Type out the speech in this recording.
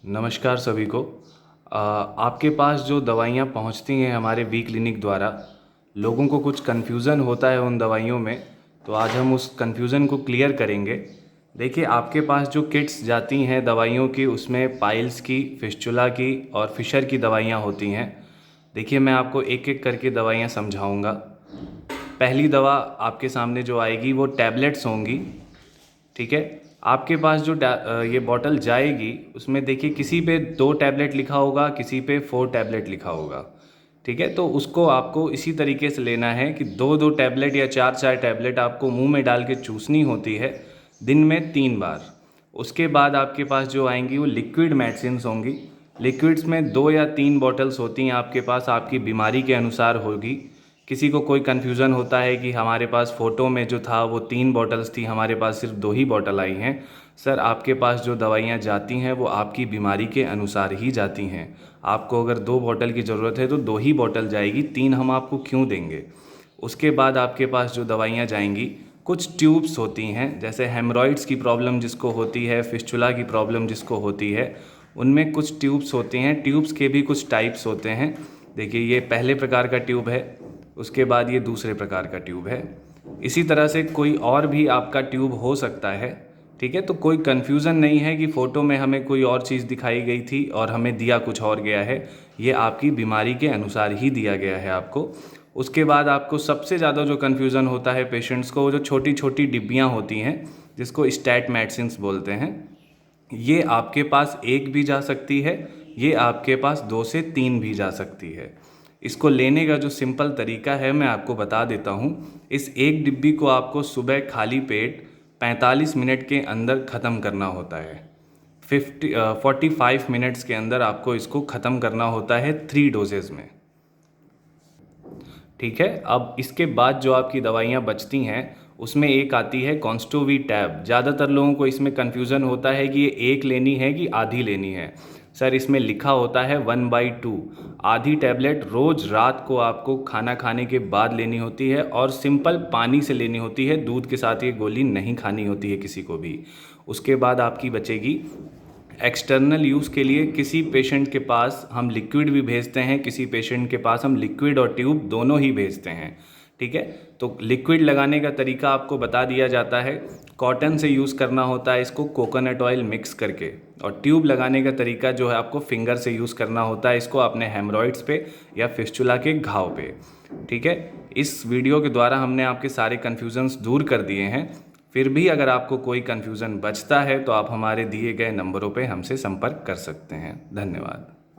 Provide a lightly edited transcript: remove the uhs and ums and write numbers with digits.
नमस्कार सभी को। आपके पास जो दवाइयाँ पहुँचती हैं हमारे वी क्लिनिक द्वारा, लोगों को कुछ कन्फ्यूज़न होता है उन दवाइयों में, तो आज हम उस कन्फ्यूज़न को क्लियर करेंगे। देखिए, आपके पास जो किट्स जाती हैं दवाइयों की, उसमें पाइल्स की, फिस्चुला की और फिशर की दवाइयाँ होती हैं। देखिए, मैं आपको एक एक करके दवाइयाँ समझाऊँगा। पहली दवा आपके सामने जो आएगी वो टैबलेट्स होंगी, ठीक है। आपके पास जो ये बॉटल जाएगी उसमें देखिए किसी पे 2 टैबलेट लिखा होगा, किसी पे 4 टैबलेट लिखा होगा, ठीक है। तो उसको आपको इसी तरीके से लेना है कि 2-2 टैबलेट या 4-4 टैबलेट आपको मुंह में डाल के चूसनी होती है दिन में 3 बार। उसके बाद आपके पास जो आएंगी वो लिक्विड मेडिसिन्स होंगी। लिक्विड्स में 2 या 3 बॉटल्स होती हैं आपके पास, आपकी बीमारी के अनुसार होगी। किसी को कोई कन्फ्यूज़न होता है कि हमारे पास फ़ोटो में जो था वो 3 बॉटल्स थी, हमारे पास सिर्फ 2 ही बॉटल आई हैं। सर, आपके पास जो दवाइयाँ जाती हैं वो आपकी बीमारी के अनुसार ही जाती हैं। आपको अगर 2 बॉटल की ज़रूरत है तो 2 ही बॉटल जाएगी, 3 हम आपको क्यों देंगे। उसके बाद आपके पास जो दवाइयाँ जाएंगी, कुछ ट्यूब्स होती हैं, जैसे हेमरॉइड्स की प्रॉब्लम जिसको होती है, फिस्चुला की प्रॉब्लम जिसको होती है, उनमें कुछ ट्यूब्स होती हैं। ट्यूब्स के भी कुछ टाइप्स होते हैं। देखिए, ये पहले प्रकार का ट्यूब है, उसके बाद ये दूसरे प्रकार का ट्यूब है। इसी तरह से कोई और भी आपका ट्यूब हो सकता है, ठीक है। तो कोई कन्फ्यूज़न नहीं है कि फ़ोटो में हमें कोई और चीज़ दिखाई गई थी और हमें दिया कुछ और गया है। ये आपकी बीमारी के अनुसार ही दिया गया है आपको। उसके बाद आपको सबसे ज़्यादा जो कन्फ्यूज़न होता है पेशेंट्स को, वो जो छोटी छोटी डिब्बियाँ होती हैं जिसको स्टैट मेडिसिन्स बोलते हैं, ये आपके पास 1 भी जा सकती है, ये आपके पास 2 से 3 भी जा सकती है। इसको लेने का जो सिंपल तरीका है मैं आपको बता देता हूँ। इस एक डिब्बी को आपको सुबह खाली पेट 45 मिनट के अंदर ख़त्म करना होता है। 45 मिनट्स के अंदर आपको इसको ख़त्म करना होता है 3 डोजेज़ में, ठीक है। अब इसके बाद जो आपकी दवाइयाँ बचती हैं उसमें एक आती है कॉन्स्टोवी टैब। ज़्यादातर लोगों को इसमें कन्फ्यूज़न होता है कि ये एक लेनी है कि आधी लेनी है। सर, इसमें लिखा होता है 1/2। आधी टैबलेट रोज़ रात को आपको खाना खाने के बाद लेनी होती है और सिंपल पानी से लेनी होती है, दूध के साथ ये गोली नहीं खानी होती है किसी को भी। उसके बाद आपकी बचेगी एक्सटर्नल यूज़ के लिए। किसी पेशेंट के पास हम लिक्विड भी भेजते हैं, किसी पेशेंट के पास हम लिक्विड और ट्यूब दोनों ही भेजते हैं, ठीक है। तो लिक्विड लगाने का तरीका आपको बता दिया जाता है। कॉटन से यूज़ करना होता है इसको कोकोनट ऑयल मिक्स करके, और ट्यूब लगाने का तरीका जो है आपको फिंगर से यूज़ करना होता है इसको अपने हेमरॉइड्स पे या फिस्चुला के घाव पे, ठीक है। इस वीडियो के द्वारा हमने आपके सारे कन्फ्यूज़न्स दूर कर दिए हैं। फिर भी अगर आपको कोई कन्फ्यूज़न बचता है तो आप हमारे दिए गए नंबरों पे हमसे संपर्क कर सकते हैं। धन्यवाद।